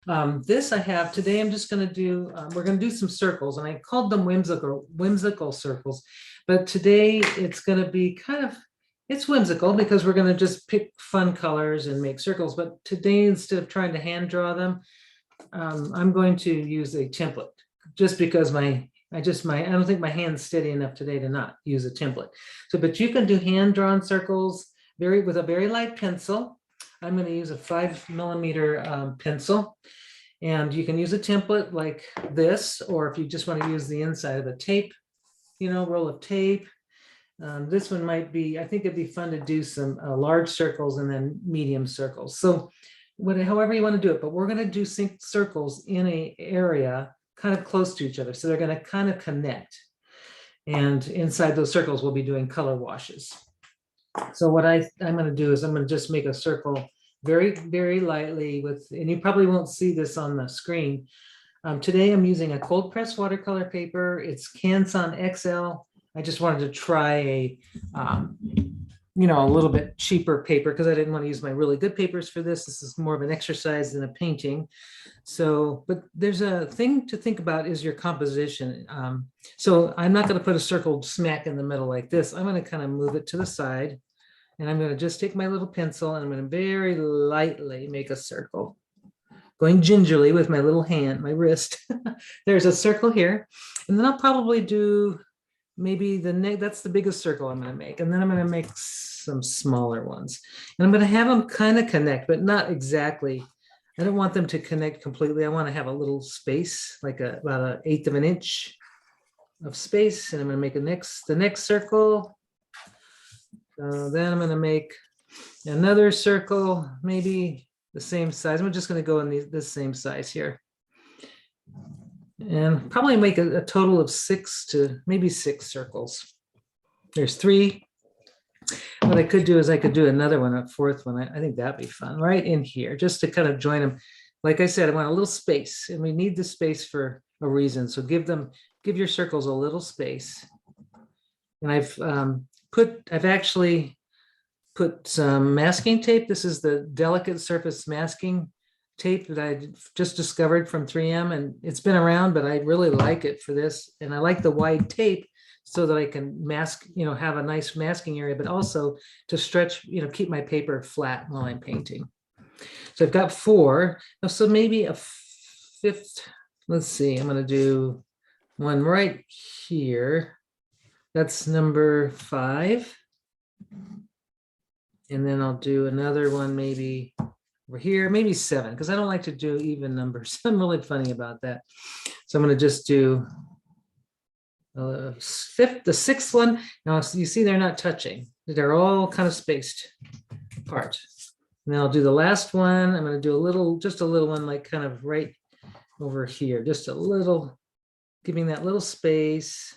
This I have today. I'm just going to do, we're going to do some circles, and I called them whimsical circles. But today it's going to be it's whimsical because we're going to just pick fun colors and make circles. But today, instead of trying to hand draw them, I'm going to use a template just because I don't think my hand's steady enough today to not use a template. So, but you can do hand drawn circles with a very light pencil. I'm going to use a 5mm pencil, and you can use a template like this, or if you just want to use the inside of a tape, roll of tape. This one might be, I think it'd be fun to do some large circles and then medium circles. So however you want to do it, but we're going to do circles in an area kind of close to each other. So they're going to kind of connect. And inside those circles, we'll be doing color washes. So what I'm going to do is I'm going to just make a circle very, very lightly and you probably won't see this on the screen. Today I'm using a cold press watercolor paper. It's Canson XL. I just wanted to try a little bit cheaper paper because I didn't want to use my really good papers for this. This is more of an exercise than a painting. So, but there's a thing to think about is your composition. So I'm not going to put a circle smack in the middle like this. I'm going to kind of move it to the side, and I'm going to just take my little pencil and I'm going to very lightly make a circle, going gingerly with my little hand, my wrist. There's a circle here, and then I'll probably do maybe that's the biggest circle I'm going to make, and then I'm going to make some smaller ones, and I'm going to have them kind of connect, but not exactly. I don't want them to connect completely. I want to have a little space, like about 1/8 of an inch of space, and I'm going to make the next circle. Then I'm going to make another circle, maybe the same size. I'm just going to go in this same size here, and probably make a total of 6 to maybe 6 circles. There's 3. What I could do is I could do another one, a 4th one. I think that'd be fun right in here, just to kind of join them. Like I said, I want a little space, and we need the space for a reason. So give your circles a little space. And I've actually put some masking tape. This is the delicate surface masking tape that I just discovered from 3M, and it's been around, but I really like it for this. And I like the wide tape so that I can mask, have a nice masking area, but also to stretch, keep my paper flat while I'm painting. So I've got 4. So maybe a 5th. Let's see, I'm going to do one right here. That's number 5. And then I'll do another one maybe over here, maybe 7, because I don't like to do even numbers. I'm really funny about that. So I'm going to just do the 6th one. Now you see they're not touching. They're all kind of spaced apart. And then I'll do the last one. I'm going to do just a little one, like kind of right over here, just a little, giving that little space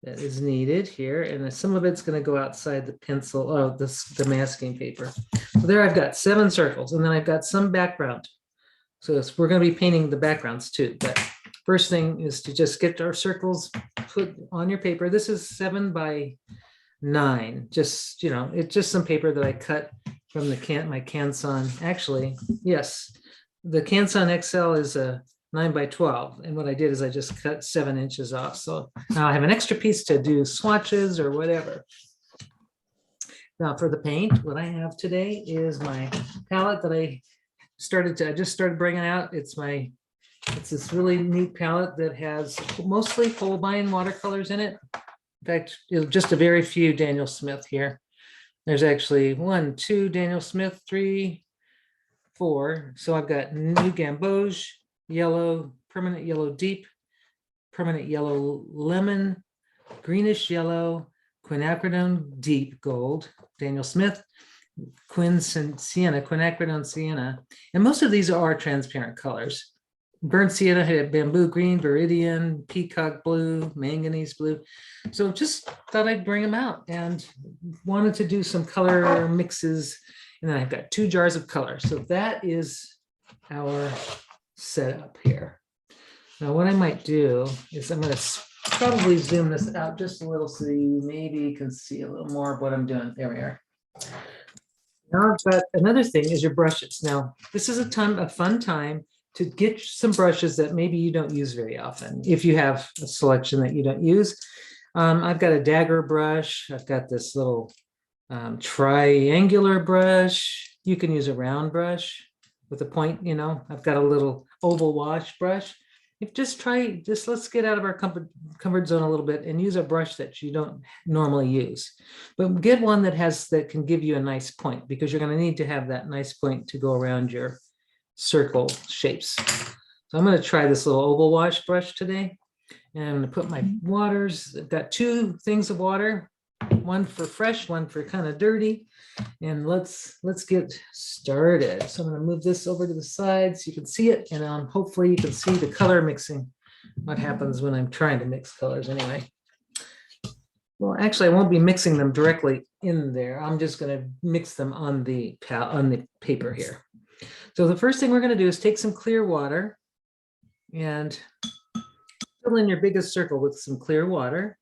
that is needed here, and some of it's going to go outside the pencil, the masking paper. So there I've got 7 circles, and then I've got some background. So we're going to be painting the backgrounds too. But first thing is to just get our circles put on your paper. This is 7 by 9. Just, it's just some paper that I cut from my Canson. Actually, yes, the Canson XL is a 9 by 12. And what I did is I just cut 7 inches off. So now I have an extra piece to do swatches or whatever. Now for the paint, what I have today is my palette that I just started bringing out. It's this really neat palette that has mostly Holbein watercolors in it. In fact, just a very few Daniel Smith here. There's actually 1, 2 Daniel Smith, 3, 4. So I've got New Gamboge, yellow, permanent yellow deep, permanent yellow lemon, greenish yellow, quinacridone deep gold, Daniel Smith, quinacridone sienna. And most of these are transparent colors. Burnt sienna had bamboo green, viridian, peacock blue, manganese blue. So just thought I'd bring them out and wanted to do some color mixes. And then I've got 2 jars of color. So that is our setup here. Now what I might do is I'm going to probably zoom this out just a little so you maybe can see a little more of what I'm doing. There we are. Now I've got another thing is your brushes. Now this is a fun time to get some brushes that maybe you don't use very often, if you have a selection that you don't use. I've got a dagger brush. I've got this little triangular brush. You can use a round brush with a point, you know. I've got a little oval wash brush. If just let's get out of our comfort zone a little bit and use a brush that you don't normally use. But get one that can give you a nice point, because you're going to need to have that nice point to go around your circle shapes. So I'm going to try this little oval wash brush today. And I'm going to put my waters. I've got 2 things of water, one for fresh, one for kind of dirty. And let's get started. So I'm going to move this over to the side so you can see it, and hopefully you can see the color mixing. What happens when I'm trying to mix colors anyway. Well, actually, I won't be mixing them directly in there. I'm just going to mix them on the paper here. So the first thing we're going to do is take some clear water and fill in your biggest circle with some clear water.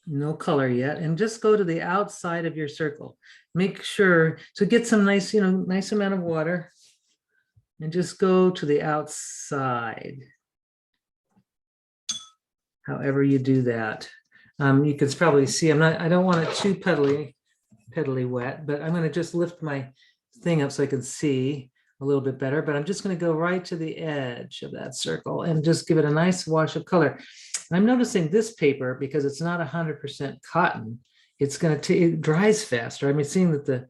No color yet, and just go to the outside of your circle. Make sure to get some nice, nice amount of water, and just go to the outside. However you do that, you can probably see I don't want it too peddly wet, but I'm going to just lift my thing up so I can see a little bit better. But I'm just going to go right to the edge of that circle and just give it a nice wash of color. I'm noticing this paper, because it's not 100% cotton, it dries faster. I mean, seeing that the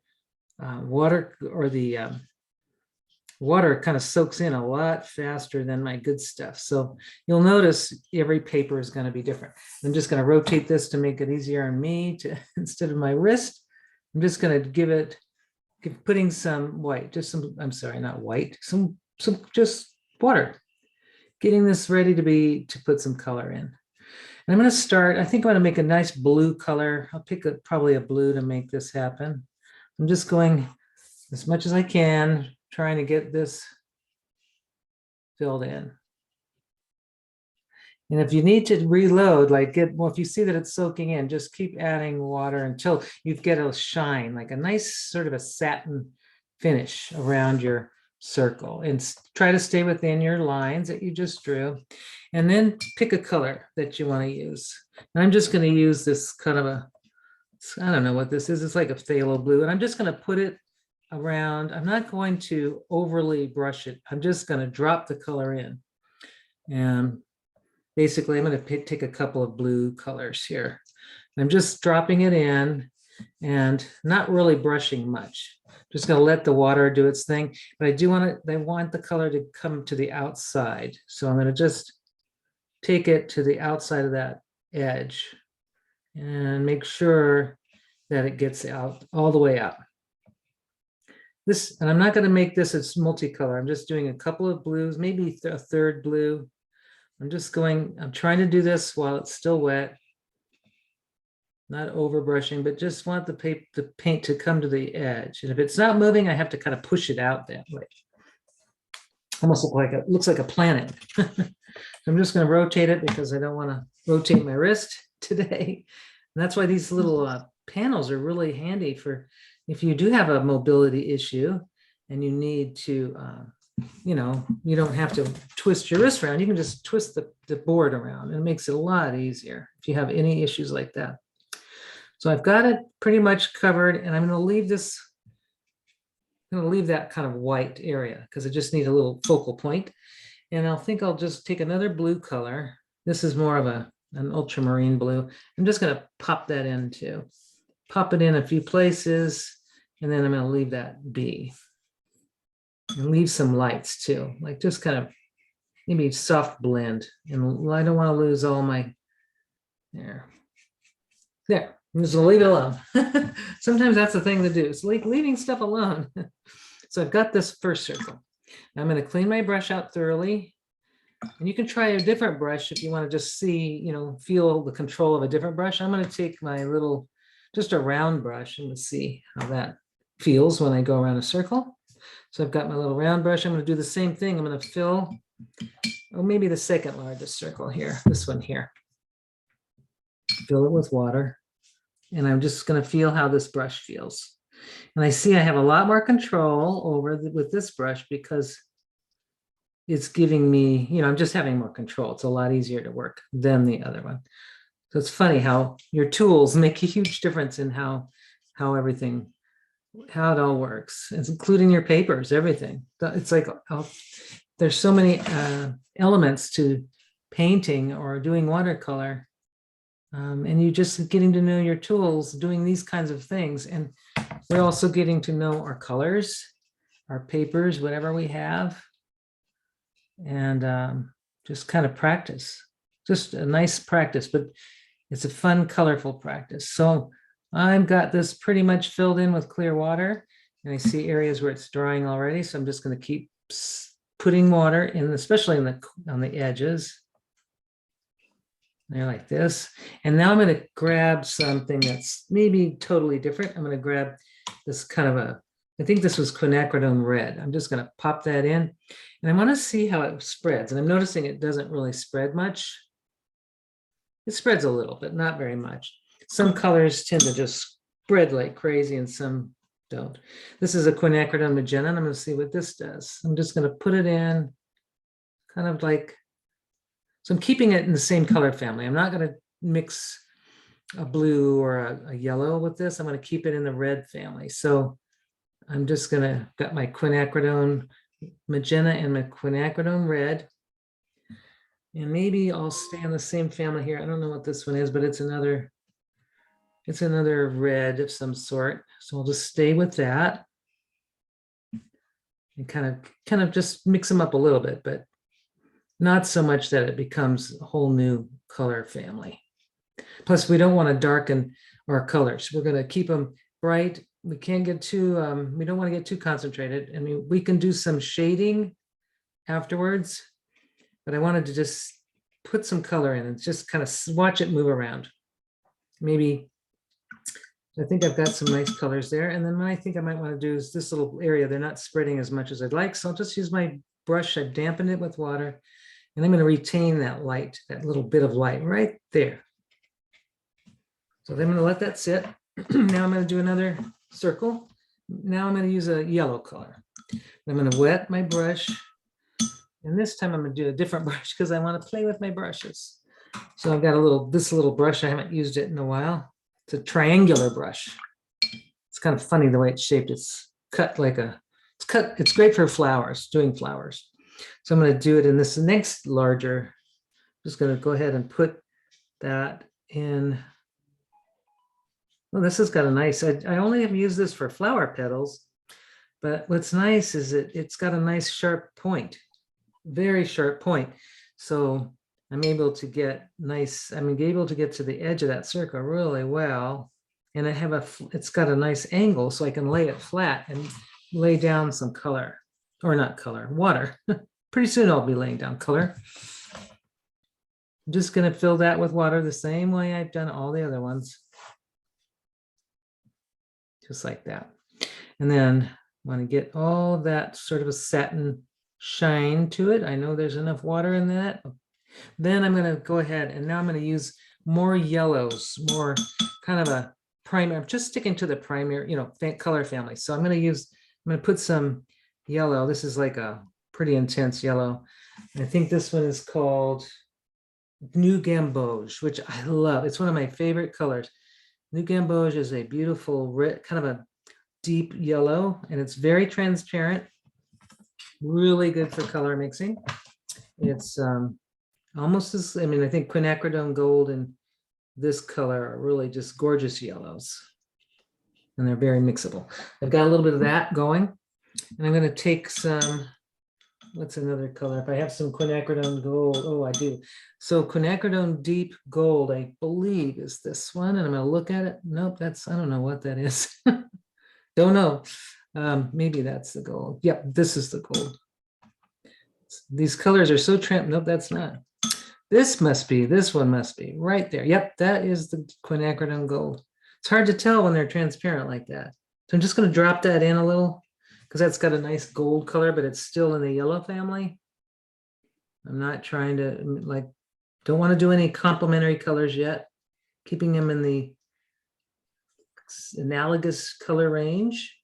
water kind of soaks in a lot faster than my good stuff. So you'll notice every paper is going to be different. I'm just going to rotate this to make it easier on me instead of my wrist. I'm just going to putting some white, just water. Getting this ready to put some color in. And I'm going to start, I think I'm going to make a nice blue color. I'll pick probably a blue to make this happen. I'm just going as much as I can, trying to get this filled in. And if you need to reload, if you see that it's soaking in, just keep adding water until you get a shine, like a nice sort of a satin finish around your circle, and try to stay within your lines that you just drew. And then pick a color that you want to use. And I'm just going to use this kind of I don't know what this is. It's like a phthalo blue. And I'm just going to put it around. I'm not going to overly brush it. I'm just going to drop the color in. And basically, I'm going to take a couple of blue colors here. I'm just dropping it in and not really brushing much. Just going to let the water do its thing. But I want the color to come to the outside. So I'm going to just take it to the outside of that edge and make sure that it gets out all the way out. And I'm not going to make this as multicolor. I'm just doing a couple of blues, maybe a third blue. I'm trying to do this while it's still wet, not over brushing, but just want the paint to come to the edge. And if it's not moving, I have to kind of push it out that way. Almost looks like a planet. I'm just going to rotate it because I don't want to rotate my wrist today. And that's why these little panels are really handy for if you do have a mobility issue and you need to, you don't have to twist your wrist around. You can just twist the board around, and it makes it a lot easier if you have any issues like that. So I've got it pretty much covered, and I'm going to leave that kind of white area because I just need a little focal point. And I'll just take another blue color. This is more of an ultramarine blue. I'm just going to pop that in too. Pop it in a few places, and then I'm going to leave that be. And leave some lights too, like just kind of maybe soft blend. And I don't want to lose all my, there. I'm just gonna leave it alone. Sometimes that's the thing to do. It's like leaving stuff alone. So I've got this first circle. Now I'm going to clean my brush out thoroughly. And you can try a different brush if you want to just see, feel the control of a different brush. I'm going to take my just a round brush, and let's see how that feels when I go around a circle. So I've got my little round brush. I'm going to do the same thing. I'm going to fill, maybe the second largest circle here, this one here. Fill it with water. And I'm just going to feel how this brush feels. And I see I have a lot more control with this brush because it's giving me, I'm just having more control. It's a lot easier to work than the other one. So it's funny how your tools make a huge difference in how everything, how it all works. It's including your papers, everything. It's like, there's so many elements to painting or doing watercolor. And you just getting to know your tools, doing these kinds of things. And we're also getting to know our colors, our papers, whatever we have. And just kind of practice, just a nice practice, but it's a fun, colorful practice. So I've got this pretty much filled in with clear water, and I see areas where it's drying already. So I'm just going to keep putting water in, especially on the edges. They're like this. And now I'm going to grab something that's maybe totally different. I'm going to grab this kind of I think this was quinacridone red. I'm just going to pop that in, and I want to see how it spreads. And I'm noticing it doesn't really spread much. It spreads a little, but not very much. Some colors tend to just spread like crazy and some don't. This is a quinacridone magenta, and I'm going to see what this does. I'm just going to put it in kind of like, so I'm keeping it in the same color family. I'm not going to mix a blue or a yellow with this. I'm going to keep it in the red family. So I'm just going to got my quinacridone magenta and my quinacridone red. And maybe I'll stay in the same family here. I don't know what this one is, but it's another red of some sort. So I'll just stay with that and kind of just mix them up a little bit, but not so much that it becomes a whole new color family. Plus, we don't want to darken our colors. We're going to keep them bright. We can't get too, we don't want to get too concentrated. I mean, we can do some shading afterwards, but I wanted to just put some color in and just kind of watch it move around. Maybe, I think I've got some nice colors there. And then what I think I might want to do is this little area, they're not spreading as much as I'd like. So I'll just use my brush. I've dampened it with water, and I'm going to retain that light, that little bit of light right there. So then I'm going to let that sit. Now I'm going to do another circle. Now I'm going to use a yellow color. I'm going to wet my brush. And this time I'm going to do a different brush because I want to play with my brushes. So I've got this little brush. I haven't used it in a while. It's a triangular brush. It's kind of funny the way it's shaped. It's cut like it's great for flowers, doing flowers. So I'm going to do it in this next larger. I'm just going to go ahead and put that in. Well, this has got a nice, I only have used this for flower petals, but what's nice is it's got a nice sharp point, very sharp point. So I'm able to get able to get to the edge of that circle really well. And it's got a nice angle, so I can lay it flat and lay down some color, or not color, water. Pretty soon I'll be laying down color. I'm just going to fill that with water the same way I've done all the other ones. Just like that. And then I want to get all of that sort of a satin shine to it. I know there's enough water in that. Then I'm going to go ahead, and now I'm going to use more yellows, more kind of a primer. I'm just sticking to the primary, color family. So I'm going to put some yellow. This is like a pretty intense yellow. I think this one is called New Gamboge, which I love. It's one of my favorite colors. New Gamboge is a beautiful, kind of a deep yellow, and it's very transparent. Really good for color mixing. It's almost as, I think quinacridone gold and this color are really just gorgeous yellows, and they're very mixable. I've got a little bit of that going, and I'm going to take some, what's another color? If I have some quinacridone gold, oh, I do. So quinacridone deep gold, I believe is this one, and I'm going to look at it. Nope, I don't know what that is. Don't know. Maybe that's the gold. Yep, this is the gold. These colors are so nope, that's not. This one must be right there. Yep, that is the quinacridone gold. It's hard to tell when they're transparent like that. So I'm just going to drop that in a little, because that's got a nice gold color, but it's still in the yellow family. I'm not trying to, don't want to do any complementary colors yet. Keeping them in the analogous color range.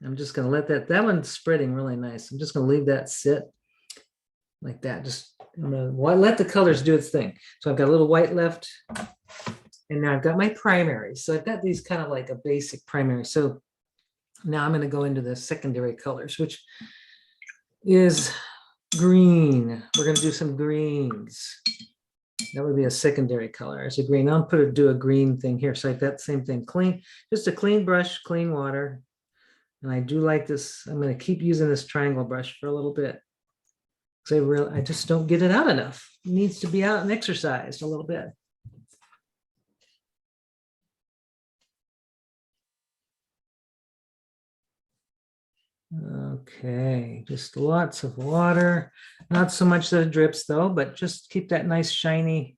I'm just gonna let that one's spreading really nice. I'm just gonna leave that sit like that. Just I'm gonna let the colors do its thing. So I've got a little white left, and now I've got my primary. So I've got these kind of like a basic primary. So now I'm gonna go into the secondary colors, which is green. We're gonna do some greens. That would be a secondary color as a green. I'll do a green thing here. So like that same thing, clean, just a clean brush, clean water. And I do like this. I'm going to keep using this triangle brush for a little bit. Because I just don't get it out enough. It needs to be out and exercised a little bit. Okay, just lots of water. Not so much that it drips though, but just keep that nice shiny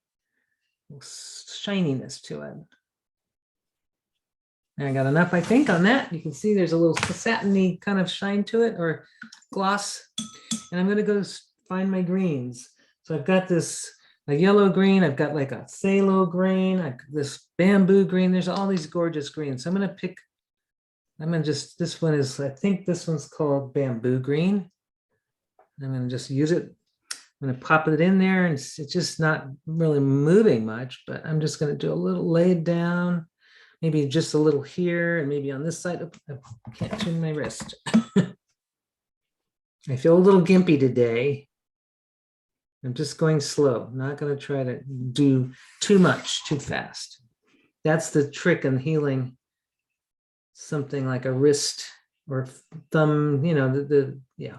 shininess to it. And I got enough, I think, on that. You can see there's a little satiny kind of shine to it, or gloss. And I'm going to go find my greens. So I've got this a yellow green. I've got like a phthalo green. I've got this bamboo green. There's all these gorgeous greens. So I'm going to pick. This one is, I think this one's called bamboo green. I'm going to just use it. I'm going to pop it in there, and it's just not really moving much, but I'm just going to do a little laid down, maybe just a little here, and maybe on this side. I can't turn my wrist. I feel a little gimpy today. I'm just going slow, not going to try to do too much too fast. That's the trick in healing something like a wrist or thumb, yeah.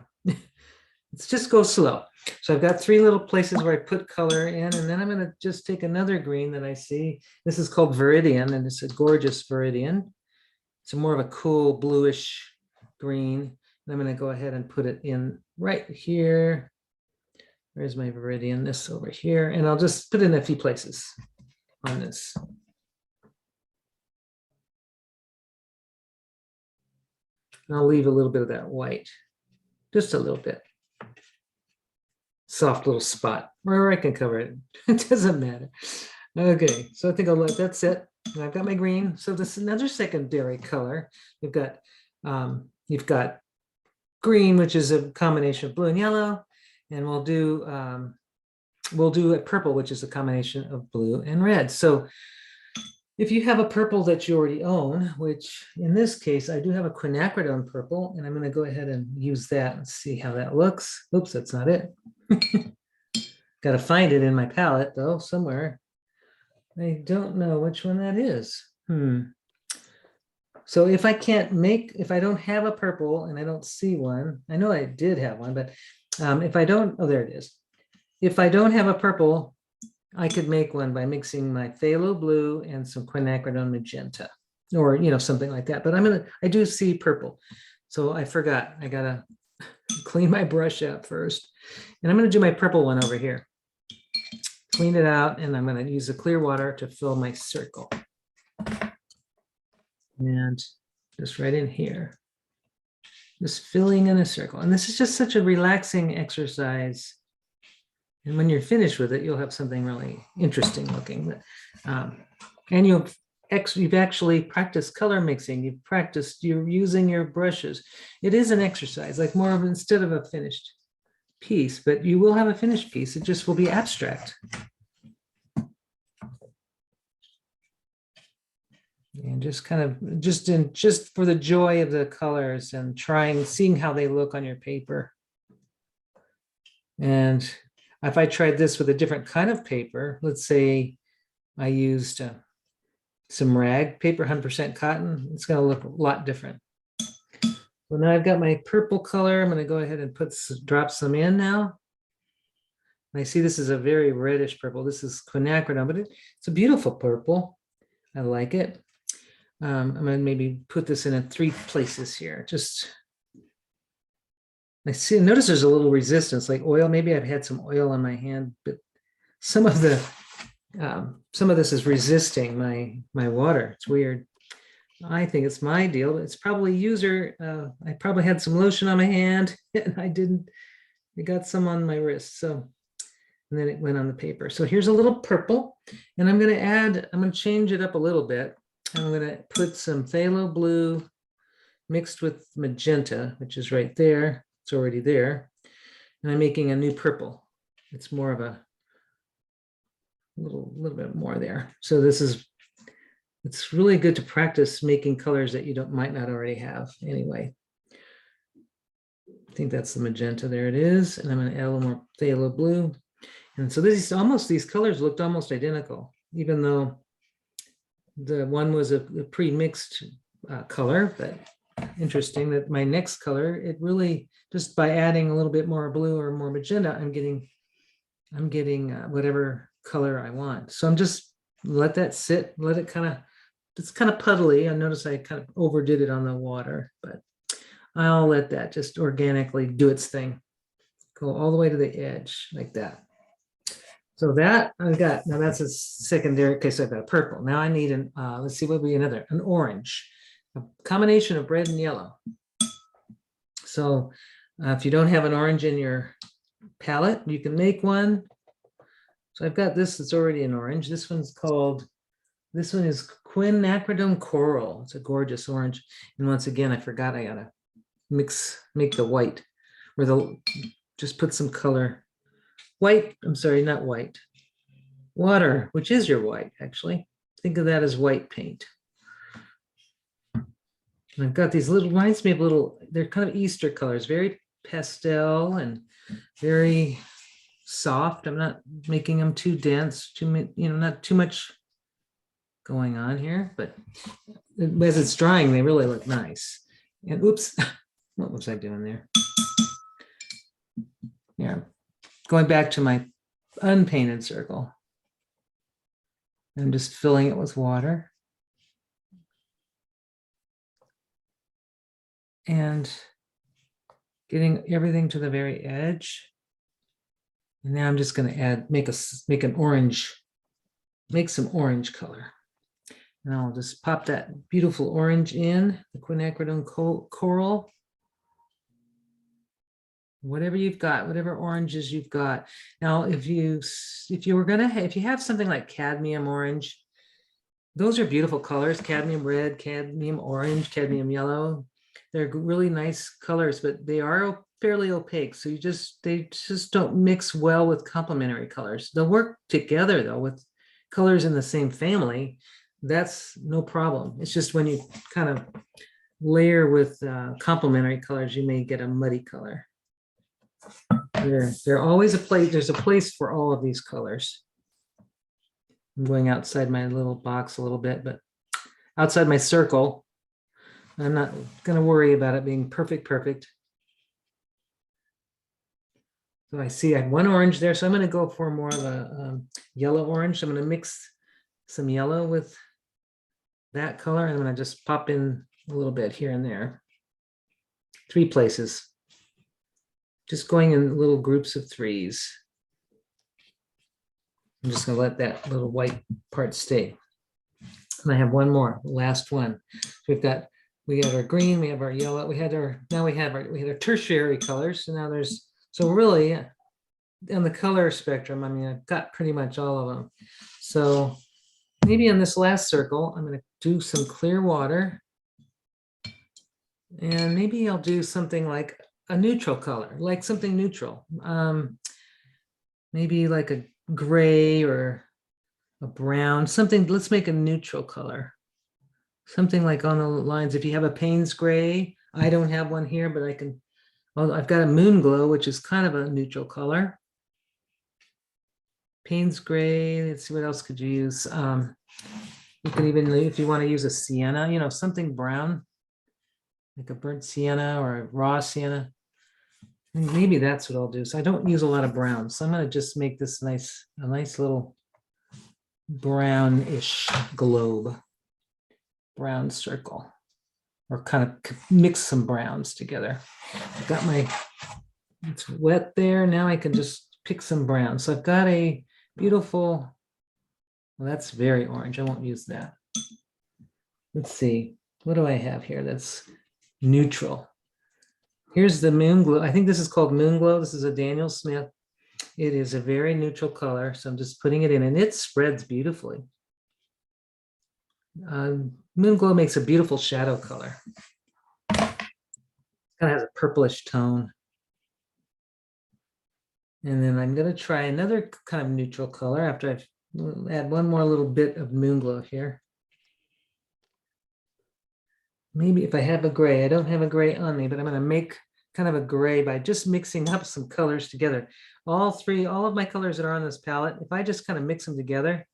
It's just go slow. So I've got 3 little places where I put color in, and then I'm going to just take another green that I see. This is called Viridian, and it's a gorgeous Viridian. It's more of a cool bluish green. And I'm going to go ahead and put it in right here. Where's my Viridian? This over here. And I'll just put it in a few places on this. And I'll leave a little bit of that white, just a little bit. Soft little spot, or I can cover it. It doesn't matter. Okay, so I think I'll let that sit. And I've got my green. So this is another secondary color. You've got green, which is a combination of blue and yellow, and we'll do a purple, which is a combination of blue and red. So if you have a purple that you already own, which in this case, I do have a quinacridone purple, and I'm going to go ahead and use that and see how that looks. Oops, that's not it. Got to find it in my palette though, somewhere. I don't know which one that is. So if I don't have a purple and I don't see one, I know I did have one, but if I don't, oh, there it is. If I don't have a purple, I could make one by mixing my phthalo blue and some quinacridone magenta, or something like that. But I do see purple, so I forgot. I gotta clean my brush out first, and I'm gonna do my purple one over here. Clean it out, and I'm gonna use the clear water to fill my circle, and just right in here, just filling in a circle. And this is just such a relaxing exercise. And when you're finished with it, you'll have something really interesting looking. And you've actually practiced color mixing. You're using your brushes. It is an exercise, like more of instead of a finished piece, but you will have a finished piece. It just will be abstract. And just kind of just for the joy of the colors and seeing how they look on your paper. And if I tried this with a different kind of paper, let's say I used some rag paper, 100% cotton, it's going to look a lot different. So now I've got my purple color. I'm going to go ahead and drop some in now. And I see this is a very reddish purple. This is quinacridone, but it's a beautiful purple. I like it. I'm going to maybe put this in 3 places here. Notice there's a little resistance, like oil. Maybe I've had some oil on my hand, but some of this is resisting my water. It's weird. I think it's my deal, but it's probably I probably had some lotion on my hand and I got some on my wrist. So, and then it went on the paper. So here's a little purple, and I'm going to change it up a little bit. I'm going to put some phthalo blue, mixed with magenta, which is right there. It's already there. And I'm making a new purple. It's more of a little bit more there. So it's really good to practice making colors that you might not already have anyway. I think that's the magenta. There it is. And I'm going to add a little more phthalo blue. And so these colors looked almost identical, even though the one was a pre-mixed color. But interesting that my next color, it really, just by adding a little bit more blue or more magenta, I'm getting whatever color I want. So I'm just let that sit, let it it's kind of puddly. I noticed I kind of overdid it on the water, but I'll let that just organically do its thing. Go all the way to the edge like that. So that I've got, now that's a secondary, okay, so I've got a purple. Now I need let's see, what would be an orange, a combination of red and yellow. So if you don't have an orange in your palette, you can make one. So I've got this that's already an orange. This one is quinacridone coral. It's a gorgeous orange. And once again, I forgot I gotta make the white, or just put some color. White, I'm sorry, not white. Water, which is your white, actually. Think of that as white paint. And I've got these reminds me of they're kind of Easter colors, very pastel and very soft. I'm not making them too dense, not too much going on here, but as it's drying, they really look nice. And oops, what was I doing there? Yeah, going back to my unpainted circle. I'm just filling it with water. And getting everything to the very edge. And now I'm just going to make some orange color. And I'll just pop that beautiful orange in, the quinacridone coral. Whatever you've got, whatever oranges you've got. Now, if you have something like cadmium orange, those are beautiful colors, cadmium red, cadmium orange, cadmium yellow. They're really nice colors, but they are fairly opaque. So they just don't mix well with complementary colors. They'll work together though with colors in the same family. That's no problem. It's just when you kind of layer with complementary colors, you may get a muddy color. They're always there's a place for all of these colors. I'm going outside my little box a little bit, but outside my circle. I'm not going to worry about it being perfect. So I see I have one orange there, so I'm going to go for more of a yellow orange. I'm going to mix some yellow with that color, and I'm going to just pop in a little bit here and there. 3 places. Just going in little groups of 3s. I'm just going to let that little white part stay. And I have one more, the last one. So we have our green, we have our yellow, we had our tertiary colors. So now so really on the color spectrum, I mean, I've got pretty much all of them. So maybe on this last circle, I'm going to do some clear water. And maybe I'll do something like a neutral color, like something neutral. Maybe like a gray or a brown, something. Let's make a neutral color. Something like on the lines, if you have a Payne's gray, I don't have one here, but I've got a moon glow, which is kind of a neutral color. Payne's gray, let's see, what else could you use? You can even, if you want to use a sienna, something brown, like a burnt sienna or a raw sienna. Maybe that's what I'll do. So I don't use a lot of brown. So I'm going to just make this a nice little brownish globe. Brown circle, or kind of mix some browns together. I've got it's wet there. Now I can just pick some brown. So I've got a beautiful, well, that's very orange. I won't use that. Let's see, what do I have here that's neutral? Here's the moon glow. I think this is called moon glow. This is a Daniel Smith. It is a very neutral color. So I'm just putting it in, and it spreads beautifully. Moon glow makes a beautiful shadow color. Kind of has a purplish tone. And then I'm going to try another kind of neutral color after I've add one more little bit of moon glow here. Maybe if I have a gray, I don't have a gray on me, but I'm going to make kind of a gray by just mixing up some colors together. All of my colors that are on this palette, if I just kind of mix them together,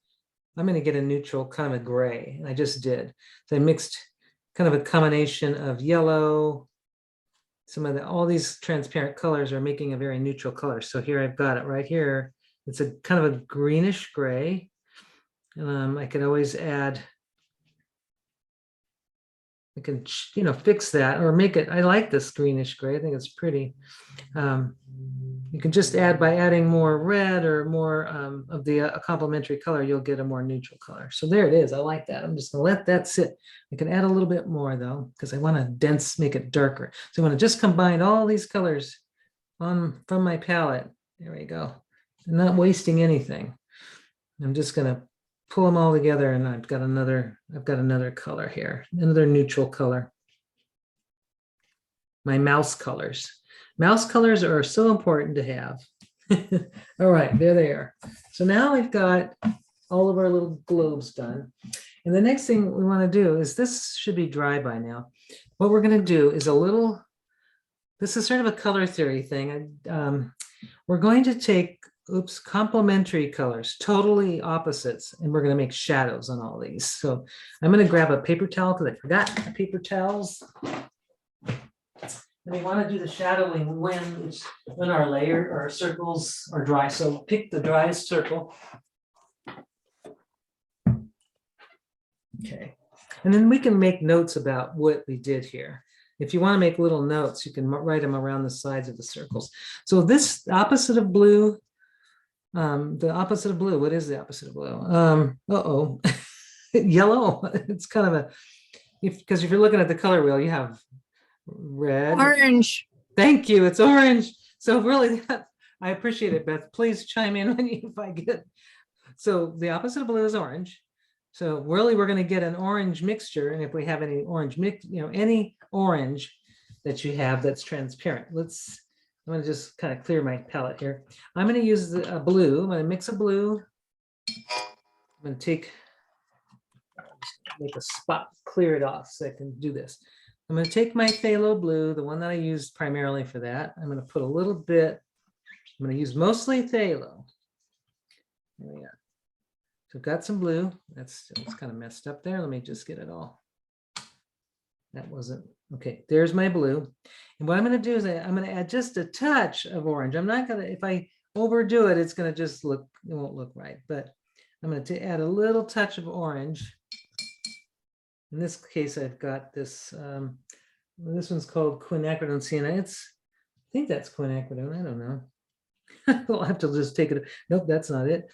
I'm going to get a neutral kind of a gray. And I just did. So I mixed kind of a combination of yellow. All these transparent colors are making a very neutral color. So here I've got it right here. It's a kind of a greenish gray. I could always add, I can, fix that or make it. I like this greenish gray. I think it's pretty. You can just add by adding more red or more of the complementary color, you'll get a more neutral color. So there it is. I like that. I'm just going to let that sit. I can add a little bit more though, because I want to make it darker. So I want to just combine all these colors from my palette. There we go. I'm not wasting anything. I'm just going to pull them all together, and I've got another color here, another neutral color. My mouse colors. Mouse colors are so important to have. All right, there they are. So now we've got all of our little globes done. And the next thing we want to do is, this should be dry by now. What we're going to do is this is sort of a color theory thing. We're going to take, complementary colors, totally opposites, and we're going to make shadows on all these. So I'm going to grab a paper towel because I forgot the paper towels. And we want to do the shadowing when our circles are dry. So pick the driest circle. Okay. And then we can make notes about what we did here. If you want to make little notes, you can write them around the sides of the circles. So this opposite of blue, the opposite of blue, what is the opposite of blue? Yellow. It's kind of because if you're looking at the color wheel, you have red. Orange. Thank you. It's orange. So really, I appreciate it, Beth. Please chime in if I get. So the opposite of blue is orange. So really, we're going to get an orange mixture. And if we have any orange mix, any orange that you have that's transparent. I'm going to just kind of clear my palette here. I'm going to use a blue. I'm going to mix a blue. I'm going to make a spot, clear it off so I can do this. I'm going to take my phthalo blue, the one that I used primarily for that. I'm going to put a little bit. I'm going to use mostly phthalo. There we go. So I've got some blue. It's kind of messed up there. Let me just get it all. That wasn't okay. There's my blue. And what I'm going to do is I'm going to add just a touch of orange. I'm not going to, if I overdo it, it's going to just it won't look right. But I'm going to add a little touch of orange. In this case, I've got this, this one's called quinacridone sienna. I think that's quinacridone. I don't know. I'll have to just take it. Nope, that's not it.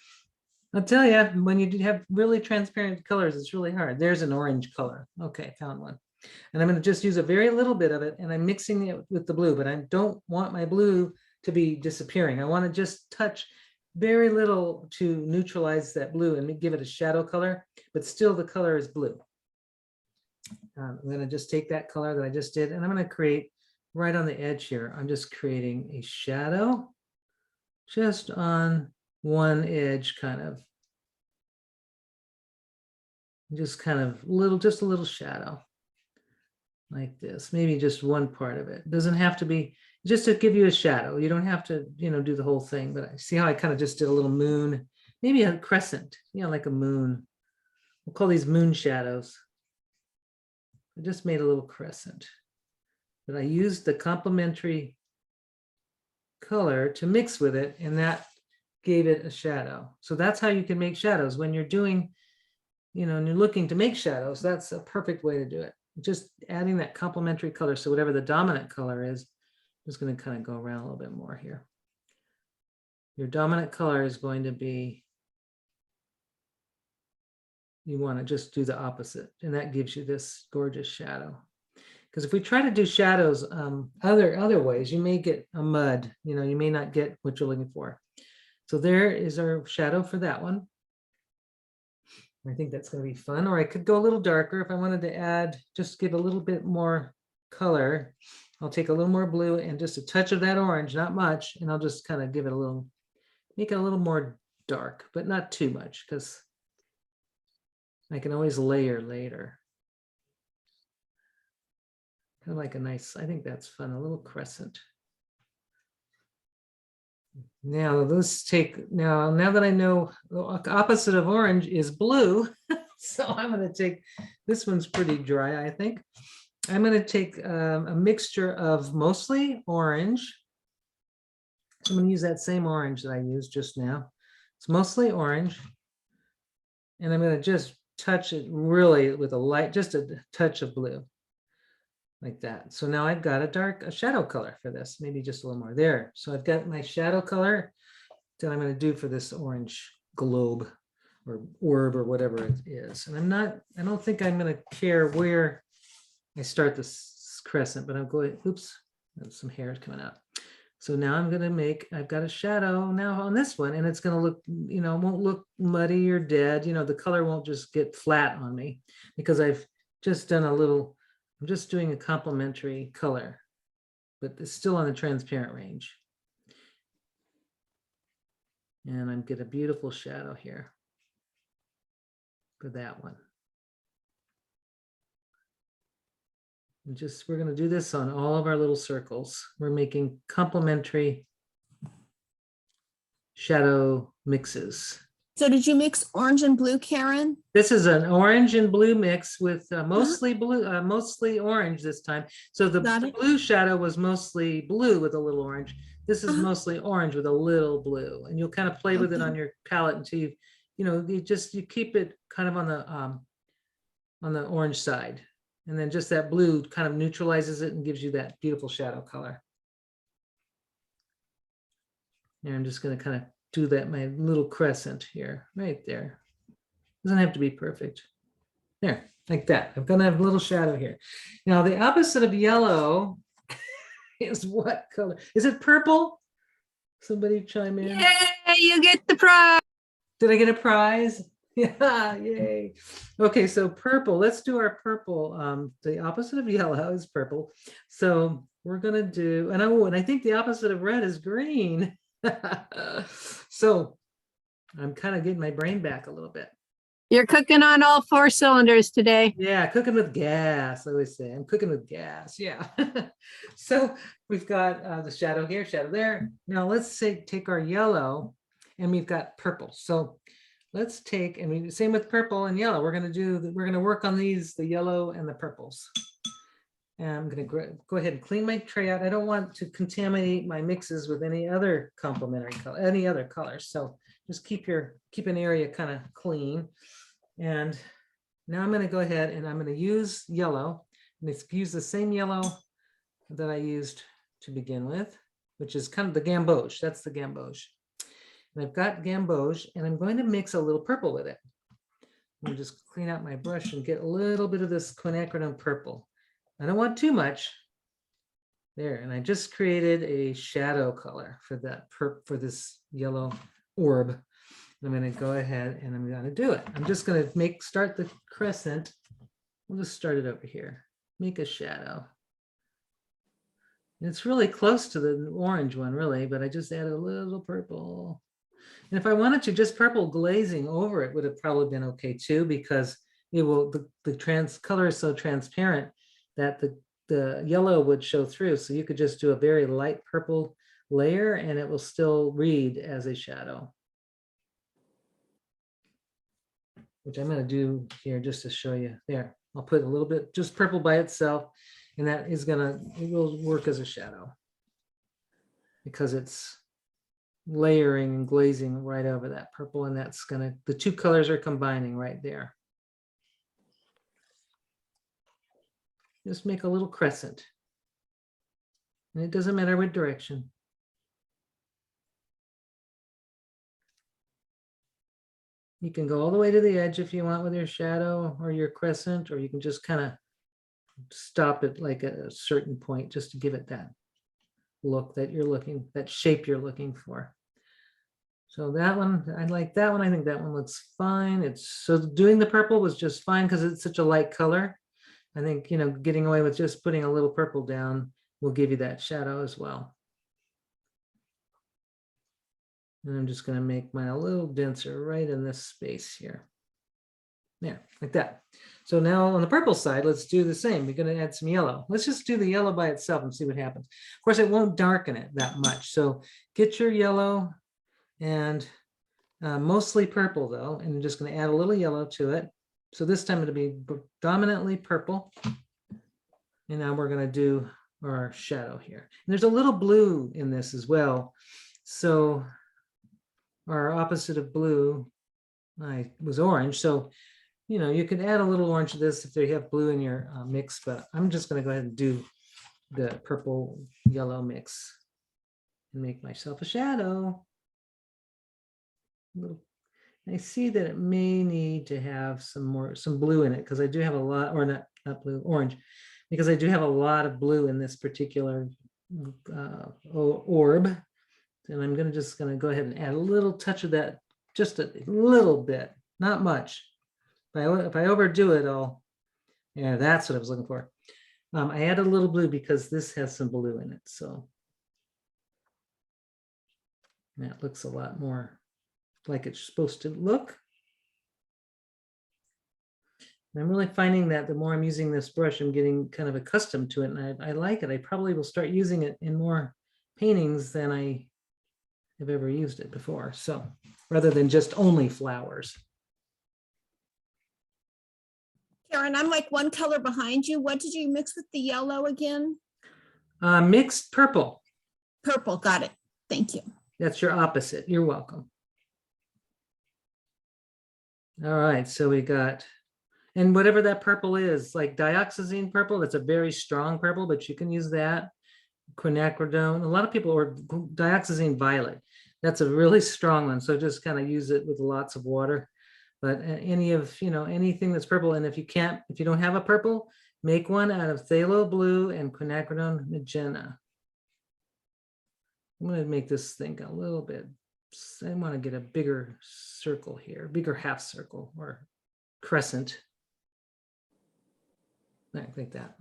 I'll tell you, when you have really transparent colors, it's really hard. There's an orange color. Okay, found one. And I'm going to just use a very little bit of it, and I'm mixing it with the blue, but I don't want my blue to be disappearing. I want to just touch very little to neutralize that blue and give it a shadow color, but still the color is blue. I'm going to just take that color that I just did, and I'm going to create right on the edge here. I'm just creating a shadow just on one edge, kind of. Just kind of just a little shadow like this. Maybe just one part of it. It doesn't have to be, just to give you a shadow. You don't have to, do the whole thing, but I see how I kind of just did a little moon, maybe a crescent, like a moon. We'll call these moon shadows. I just made a little crescent, but I used the complementary color to mix with it, and that gave it a shadow. So that's how you can make shadows when you're doing, and you're looking to make shadows. That's a perfect way to do it. Just adding that complementary color. So whatever the dominant color is, I'm just going to kind of go around a little bit more here. Your dominant color is going to be, you want to just do the opposite, and that gives you this gorgeous shadow. Because if we try to do shadows other ways, you may get a mud. You may not get what you're looking for. So there is our shadow for that one. I think that's going to be fun. Or I could go a little darker if I wanted to add, just give a little bit more color. I'll take a little more blue and just a touch of that orange, not much, and I'll just kind of give it a little, make it a little more dark, but not too much, because I can always layer later. Kind of like a nice, I think that's fun, a little crescent. Now let's take, now that I know the opposite of orange is blue, so I'm going to take, this one's pretty dry, I think. I'm going to take a mixture of mostly orange. I'm going to use that same orange that I used just now. It's mostly orange. And I'm going to just touch it really with a light, just a touch of blue. Like that. So now I've got a shadow color for this, maybe just a little more there. So I've got my shadow color that I'm going to do for this orange globe or orb or whatever it is. And I don't think I'm going to care where I start this crescent, but I'm going, oops, some hairs coming out. So now I'm going to make, I've got a shadow now on this one, and it's going to look, won't look muddy or dead. The color won't just get flat on me because I've just done a little, I'm just doing a complementary color, but it's still on the transparent range. And I'm getting a beautiful shadow here for that one. And just, we're going to do this on all of our little circles. We're making complementary shadow mixes. So did you mix orange and blue, Karen? This is an orange and blue mix with mostly blue, mostly orange this time. So the blue shadow was mostly blue with a little orange. This is mostly orange with a little blue, and you'll kind of play with it on your palette until you keep it kind of on the orange side, and then just that blue kind of neutralizes it and gives you that beautiful shadow color. And I'm just going to kind of do that, my little crescent here, right there. Doesn't have to be perfect. There, like that. I'm going to have a little shadow here. Now, the opposite of yellow is what color? Is it purple? Somebody chime in. Yay, you get the prize. Did I get a prize? Yeah, yay. Okay, so purple. Let's do our purple. The opposite of yellow is purple. So we're going to do, and I think the opposite of red is green. So I'm kind of getting my brain back a little bit. You're cooking on all 4 cylinders today. Yeah, cooking with gas. I always say I'm cooking with gas. Yeah. So we've got the shadow here, shadow there. Now let's take our yellow, and we've got purple. So let's take, and same with purple and yellow. We're going to work on these, the yellow and the purples. And I'm going to go ahead and clean my tray out. I don't want to contaminate my mixes with any other complementary color, any other colors. So just keep an area kind of clean. And now I'm going to go ahead and I'm going to use yellow. And it's use the same yellow that I used to begin with, which is kind of the gamboge. That's the gamboge. And I've got gamboge, and I'm going to mix a little purple with it. I'm going to just clean out my brush and get a little bit of this quinacridone purple. I don't want too much there. And I just created a shadow color for that, for this yellow orb. I'm going to go ahead and I'm going to do it. I'm just going to start the crescent. We'll just start it over here. Make a shadow. And it's really close to the orange one, really, but I just added a little purple. And if I wanted to, just purple glazing over it would have probably been okay too, because it will, the color is so transparent that the yellow would show through. So you could just do a very light purple layer and it will still read as a shadow. Which I'm going to do here just to show you. There, I'll put a little bit, just purple by itself, and that is it will work as a shadow because it's layering and glazing right over that purple, and that's the 2 colors are combining right there. Just make a little crescent. And it doesn't matter what direction. You can go all the way to the edge if you want with your shadow or your crescent, or you can just kind of stop it like at a certain point just to give it that look that you're looking, that shape you're looking for. So that one, I like that one. I think that one looks fine. So doing the purple was just fine because it's such a light color. I think, getting away with just putting a little purple down will give you that shadow as well. And I'm just going to make mine a little denser right in this space here. Yeah, like that. So now on the purple side, let's do the same. We're going to add some yellow. Let's just do the yellow by itself and see what happens. Of course, it won't darken it that much. So get your yellow and mostly purple though, and I'm just going to add a little yellow to it. So this time it'll be predominantly purple. And now we're going to do our shadow here. And there's a little blue in this as well. So our opposite of blue was orange. So, you know, you can add a little orange to this if you have blue in your mix, but I'm just going to go ahead and do the purple yellow mix and make myself a shadow. I see that it may need to have some blue in it because I do have a lot, or not blue, orange, because I do have a lot of blue in this particular orb. And I'm just going to go ahead and add a little touch of that, just a little bit, not much. If I overdo it, yeah, that's what I was looking for. I added a little blue because this has some blue in it. So that looks a lot more like it's supposed to look. And I'm really finding that the more I'm using this brush, I'm getting kind of accustomed to it. And I like it. I probably will start using it in more paintings than I have ever used it before. So rather than just only flowers. Karen, I'm like one color behind you. What did you mix with the yellow again? Mixed purple. Purple, got it. Thank you. That's your opposite. You're welcome. All right, so we got, and whatever that purple is, like dioxazine purple, that's a very strong purple, but you can use that. Quinacridone, a lot of people, or dioxazine violet. That's a really strong one. So just kind of use it with lots of water. But any of, anything that's purple, and if you don't have a purple, make one out of phthalo blue and quinacridone magenta. I'm going to make this thing a little bit. I want to get a bigger circle here, bigger half circle or crescent. Like that.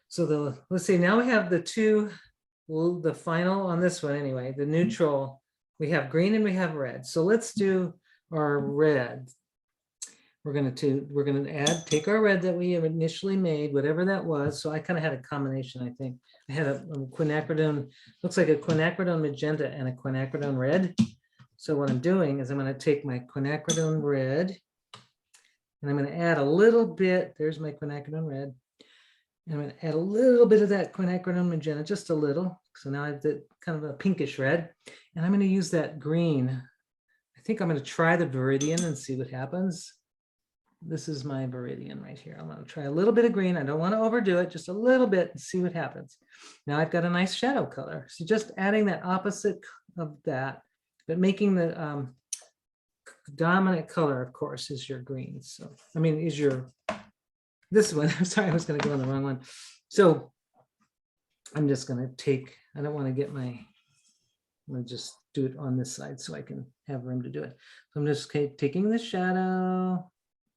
So let's see, now we have the final on this one anyway, the neutral. We have green and we have red. So let's do our red. We're going to take our red that we initially made, whatever that was. So I kind of had a combination, I think. I had a quinacridone, looks like a quinacridone magenta and a quinacridone red. So what I'm doing is I'm going to take my quinacridone red and I'm going to add a little bit. There's my quinacridone red. And I'm going to add a little bit of that quinacridone magenta, just a little. So now I have the kind of a pinkish red. And I'm going to use that green. I think I'm going to try the Viridian and see what happens. This is my Viridian right here. I'm going to try a little bit of green. I don't want to overdo it, just a little bit and see what happens. Now I've got a nice shadow color. So just adding that opposite of that, but making the dominant color, of course, is your green. So, this one. I'm sorry, I was going to go on the wrong one. So I'm just going to take, I don't want to get I'm going to just do it on this side so I can have room to do it. So I'm just taking the shadow.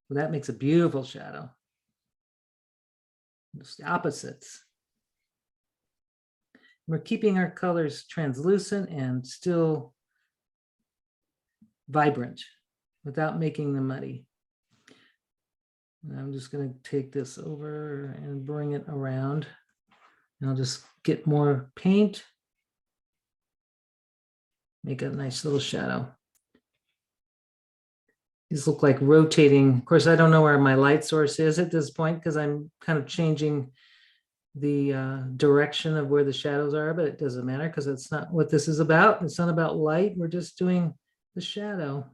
Well, that makes a beautiful shadow. Just the opposites. We're keeping our colors translucent and still vibrant without making them muddy. And I'm just going to take this over and bring it around. And I'll just get more paint. Make a nice little shadow. These look like rotating. Of course, I don't know where my light source is at this point because I'm kind of changing the direction of where the shadows are, but it doesn't matter because it's not what this is about. It's not about light. We're just doing the shadow,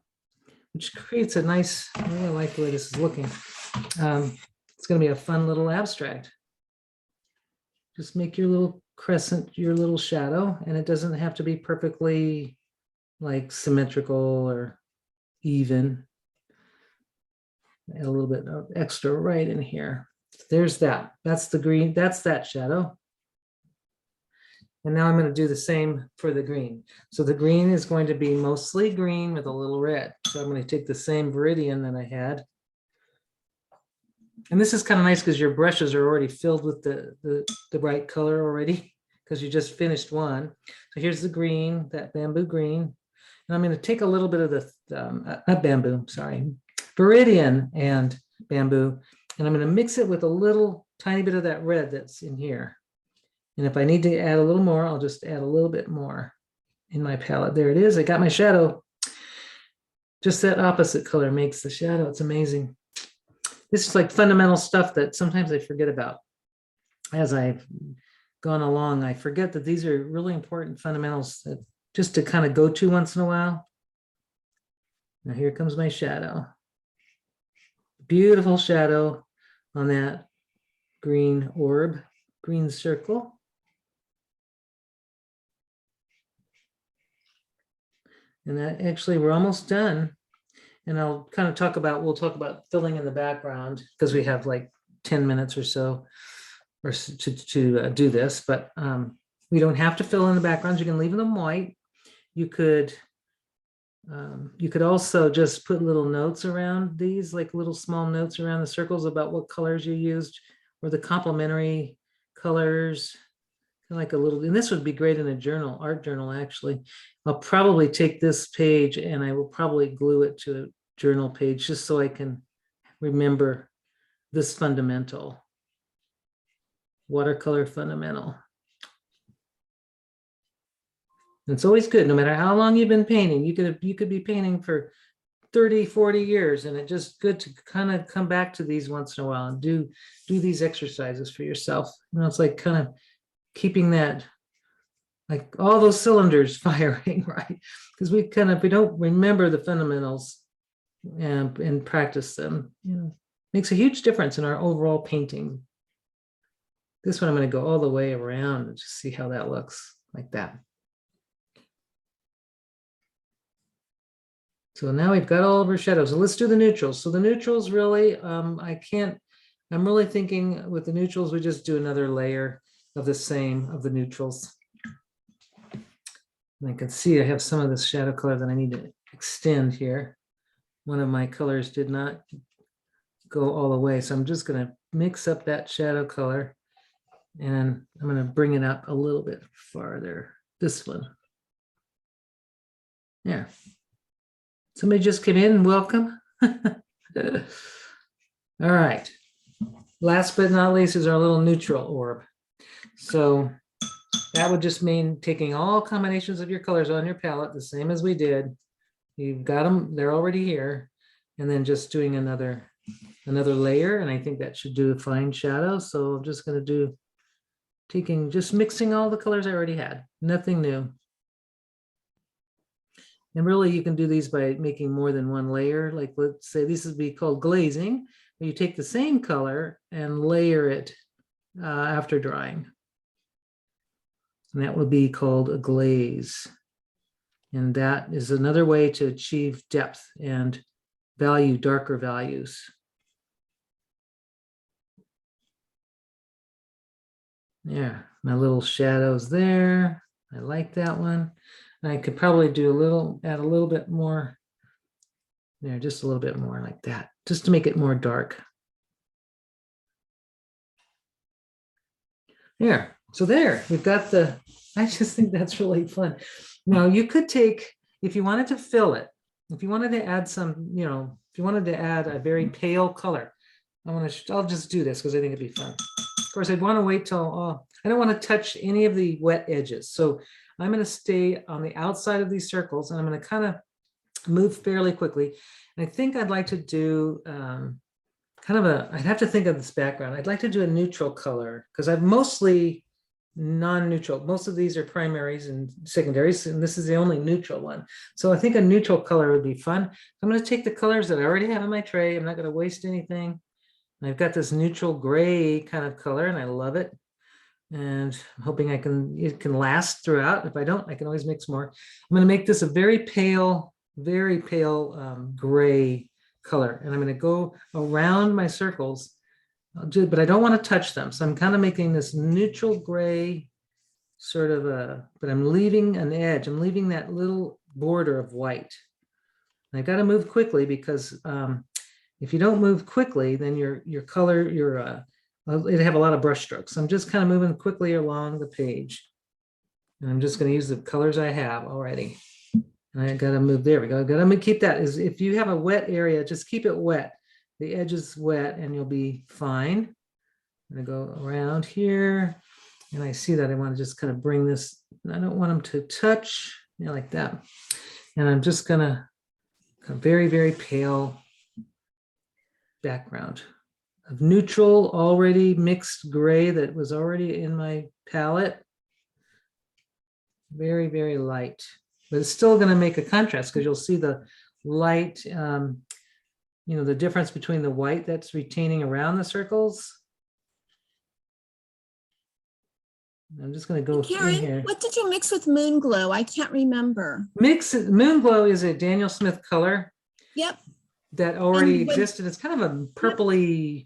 which creates a nice, I really like the way this is looking. It's going to be a fun little abstract. Just make your little crescent, your little shadow, and it doesn't have to be perfectly like symmetrical or even. Add a little bit of extra right in here. There's that. That's the green. That's that shadow. And now I'm going to do the same for the green. So the green is going to be mostly green with a little red. So I'm going to take the same Viridian that I had. And this is kind of nice because your brushes are already filled with the bright color already because you just finished one. So here's the green, that bamboo green. And I'm going to take a little bit of the, not bamboo, sorry, Viridian and bamboo. And I'm going to mix it with a little tiny bit of that red that's in here. And if I need to add a little more, I'll just add a little bit more in my palette. There it is. I got my shadow. Just that opposite color makes the shadow. It's amazing. This is like fundamental stuff that sometimes I forget about. As I've gone along, I forget that these are really important fundamentals that just to kind of go to once in a while. Now here comes my shadow. Beautiful shadow on that green orb, green circle. And that actually, we're almost done. And I'll kind of talk about, we'll talk about filling in the background because we have like 10 minutes or so or to do this, but we don't have to fill in the backgrounds. You can leave them white. You could also just put little notes around these, like little small notes around the circles about what colors you used or the complementary colors, like a little, and this would be great in a journal, art journal, actually. I'll probably take this page and I will probably glue it to a journal page just so I can remember this fundamental, watercolor fundamental. And it's always good, no matter how long you've been painting. You could be painting for 30, 40 years, and it's just good to kind of come back to these once in a while and do these exercises for yourself. You know, it's like kind of keeping that, like all those cylinders firing, right? Because we don't remember the fundamentals and practice them, you know, makes a huge difference in our overall painting. This one I'm going to go all the way around and just see how that looks, like that. So now we've got all of our shadows. So let's do the neutrals. So the neutrals really, I'm really thinking with the neutrals, we just do another layer of the same, of the neutrals. And I can see I have some of this shadow color that I need to extend here. One of my colors did not go all the way. So I'm just going to mix up that shadow color and I'm going to bring it up a little bit farther. This one. Yeah. Somebody just came in, welcome. All right. Last but not least is our little neutral orb. So that would just mean taking all combinations of your colors on your palette, the same as we did. You've got them, they're already here. And then just doing another layer. And I think that should do a fine shadow. So I'm just going to do, just mixing all the colors I already had, nothing new. And really, you can do these by making more than one layer. Like let's say this would be called glazing, where you take the same color and layer it after drying. And that would be called a glaze. And that is another way to achieve depth and value, darker values. Yeah, my little shadows there. I like that one. I could probably do add a little bit more there, just a little bit more like that, just to make it more dark. There, so there, we've got I just think that's really fun. Now you could take, if you wanted to fill it, if you wanted to add some, you know, if you wanted to add a very pale color, I'll just do this because I think it'd be fun. Of course, I'd want to wait till, I don't want to touch any of the wet edges. So I'm going to stay on the outside of these circles and I'm going to kind of move fairly quickly. And I think I'd like to do I'd have to think of this background. I'd like to do a neutral color because I've mostly non-neutral. Most of these are primaries and secondaries, and this is the only neutral one. So I think a neutral color would be fun. I'm going to take the colors that I already have in my tray. I'm not going to waste anything. I've got this neutral gray kind of color and I love it. And I'm hoping it can last throughout. If I don't, I can always mix more. I'm going to make this a very pale gray color. And I'm going to go around my circles, but I don't want to touch them. So I'm kind of making this neutral gray sort of but I'm leaving an edge. I'm leaving that little border of white. And I've got to move quickly because if you don't move quickly, then your color, it'd have a lot of brush strokes. I'm just kind of moving quickly along the page. And I'm just going to use the colors I have already. And I got to move, there we go. Got to keep that, is if you have a wet area, just keep it wet. The edge is wet and you'll be fine. I'm going to go around here. And I see that I want to just kind of bring this, I don't want them to touch, like that. And I'm just going to very, very pale background of neutral, already mixed gray that was already in my palette. Very, very light, but it's still going to make a contrast because you'll see the light, the difference between the white that's retaining around the circles. I'm just going to go in Karen, here. what did you mix with Moon Glow? I can't remember. Moon Glow is a Daniel Smith color. Yep. That already And existed. It's kind of a purpley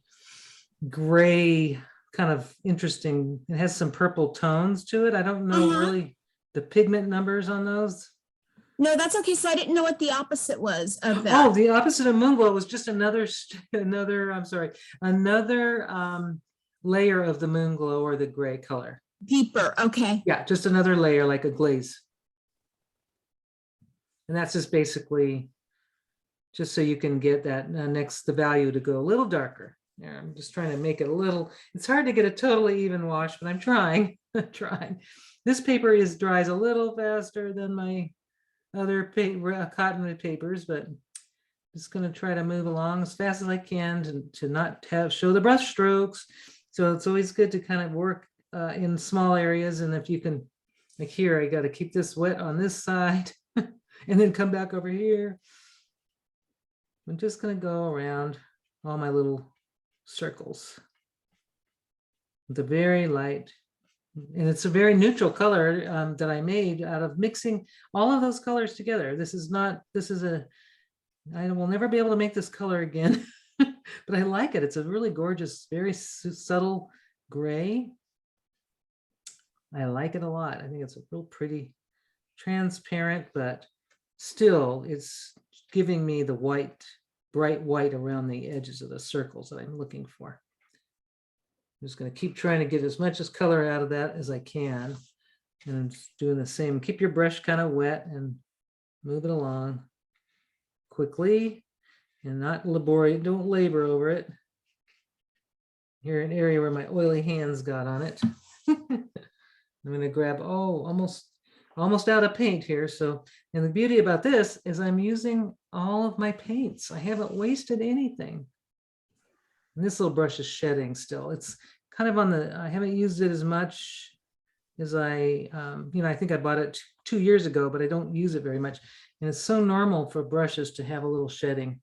gray, kind of interesting. It has some purple tones to it. I don't know really the pigment numbers on those. No, that's okay. So I didn't know what the opposite was of that. Oh, the opposite of Moon Glow was just another layer of the Moon Glow or the gray color. Deeper. Okay. Yeah, just another layer like a glaze. And that's just basically just so you can get that the value to go a little darker. Yeah, I'm just trying to make it a little, it's hard to get a totally even wash, but I'm trying, trying. This paper dries a little faster than my other cotton papers, but I'm just going to try to move along as fast as I can to not show the brush strokes. So it's always good to kind of work in small areas. And if you can, like here, I got to keep this wet on this side and then come back over here. I'm just going to go around all my little circles with a very light, and it's a very neutral color that I made out of mixing all of those colors together. I will never be able to make this color again, but I like it. It's a really gorgeous, very subtle gray. I like it a lot. I think it's a real pretty, transparent, but still it's giving me the white, bright white around the edges of the circles that I'm looking for. I'm just going to keep trying to get as much color out of that as I can. And I'm just doing the same. Keep your brush kind of wet and move it along quickly and not laborious. Don't labor over it. Here, an area where my oily hands got on it. I'm going to grab, almost out of paint here. So, and the beauty about this is I'm using all of my paints. I haven't wasted anything. And this little brush is shedding still. It's kind of I haven't used it as much as I think I bought it 2 years ago, but I don't use it very much. And it's so normal for brushes to have a little shedding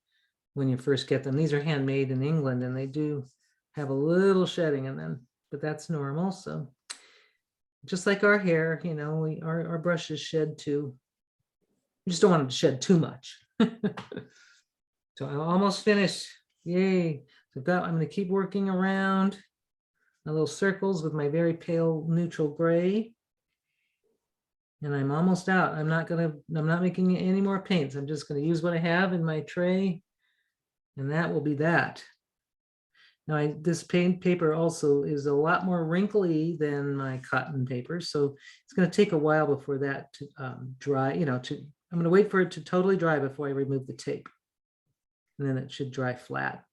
when you first get them. These are handmade in England and they do have a little shedding but that's normal. So just like our hair, our brushes shed too. You just don't want them to shed too much. So I'm almost finished. Yay. So I'm going to keep working around my little circles with my very pale neutral gray. And I'm almost out. I'm not making any more paints. I'm just going to use what I have in my tray. And that will be that. Now, this paint paper also is a lot more wrinkly than my cotton paper. So it's going to take a while before that to dry, I'm going to wait for it to totally dry before I remove the tape. And then it should dry flat.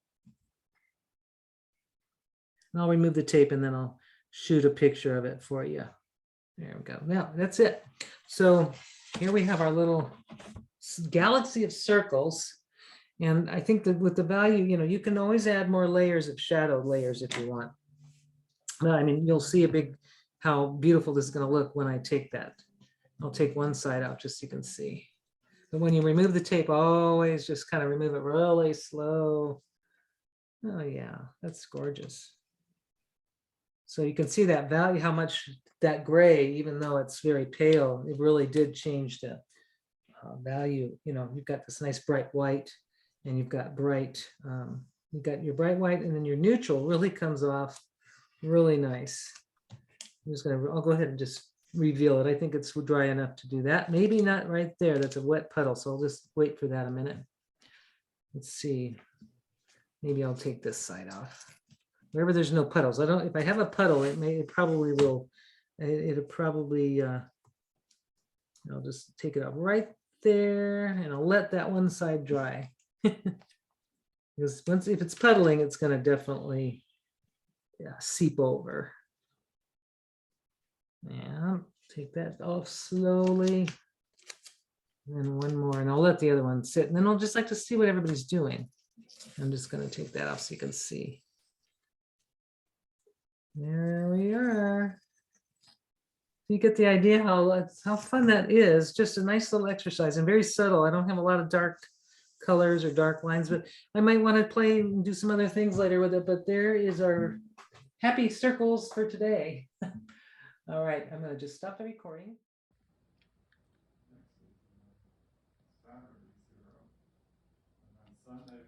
And I'll remove the tape and then I'll shoot a picture of it for you. There we go. Now that's it. So here we have our little galaxy of circles. And I think that with the value, you can always add more layers of shadow layers if you want. I mean, you'll see how beautiful this is going to look when I take that. I'll take one side out just so you can see. But when you remove the tape, always just kind of remove it really slow. Oh yeah, that's gorgeous. So you can see that value, how much that gray, even though it's very pale, it really did change the value. You've got this nice bright white. And you've got you've got your bright white, and then your neutral really comes off really nice. I'll go ahead and just reveal it. I think it's dry enough to do that. Maybe not right there. That's a wet puddle. So I'll just wait for that a minute. Let's see. Maybe I'll take this side off. Wherever there's no puddles. If I have a puddle, it probably will, it'll probably, I'll just take it off right there and I'll let that one side dry. Because if it's puddling, it's gonna definitely seep over. Yeah, take that off slowly. And one more, and I'll let the other one sit. And then I'll just like to see what everybody's doing. I'm just gonna take that off so you can see. There we are. You get the idea how fun that is. Just a nice little exercise and very subtle. I don't have a lot of dark colors or dark lines, but I might want to play and do some other things later with it. But there is our happy circles for today. All right, I'm going to just stop the recording. Saturday 0, and then Sunday